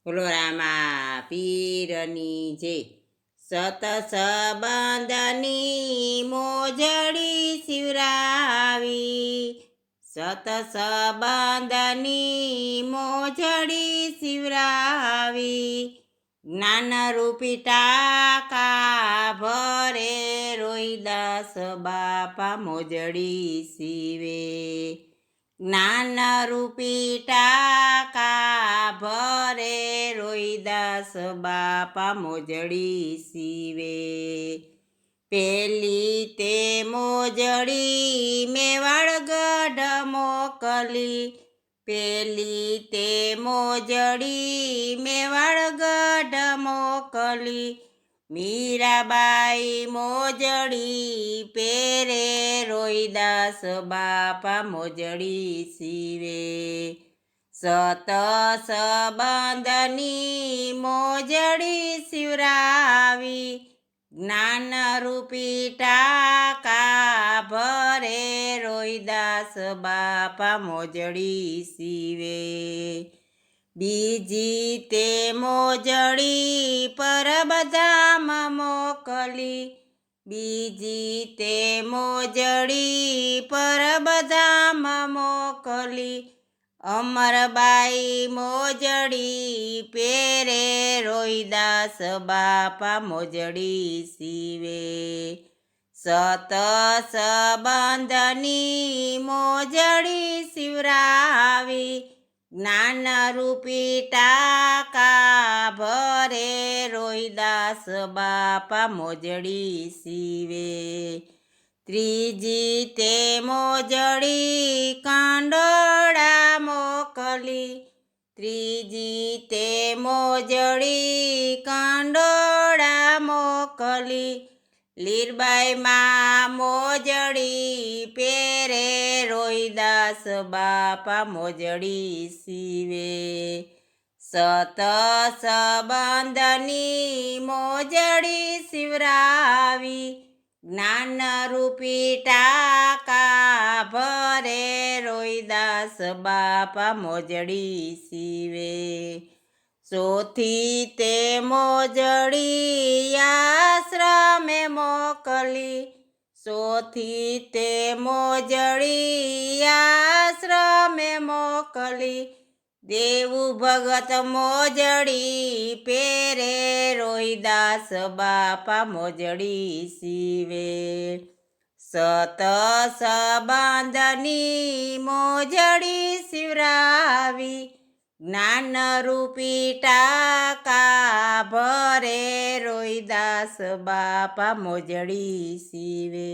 બોલો રામા પીરની જે સત સંબંધની મોજડી શિવરાવી, સત સંબંધની મોજડી શિવરાવી, જ્ઞાનરૂપી ટાંકા ભરે રોહિદાસ બાપા મોજડી શિવે, જ્ઞાનરૂપી ટાંકા ભરે રોહિદાસ બાપા મોજડી શિવે, પેલી તે મોજડી મેવાડ ગઢ મોકલી, પેલી તે મોજડી મેવાડ ગઢ મોકલી, મીરાબાઈ મોજડી પેરે રોહિદાસ બાપા મોજડી શિવે, સત સંબંધની મોજડી શિવરાવી, જ્ઞાનરૂપી ટાંકા ભરે રોહિદાસ બાપા મોજડી શિવે, બીજી તે મોજડી પરબધામ મોકલી, બીજી તે મોજડી પરબધામ મોકલી, અમરબાઈ મોજડી પેરે રોહિદાસ બાપા મોજડી શિવે, સત સંબંધની મોજડી શિવરાવી, જ્ઞાનરૂપી ટાંકા ભરે રોહિદાસ બાપા મોજડી શિવે, ત્રીજી તે મોજડી કાંડોળા મોકલી, ત્રીજી તે મોજડી કાંડોળા મોકલી, લીરબાઈમાં મોજડી પેરે રોહિદાસ બાપા મોજડી શિવે, સત સંબંધની મોજડી શિવરાવી, જ્ઞાનરૂપી ટાંકા ભરે રોહિદાસ બાપા મોજડી શિવે, ચોથી તે મોજડી આશ્રમે મોકલી, ચોથી તે મોજડી આશ્રમે મોકલી, દેવું ભગત મોજડી પેરે રોહિદાસ બાપા મોજડી શિવે, સત સંબંધની મોજડી શિવરાવી, જ્ઞાનરૂપી ટાંકા ભરે રોહિદાસ બાપા મોજડી શિવે.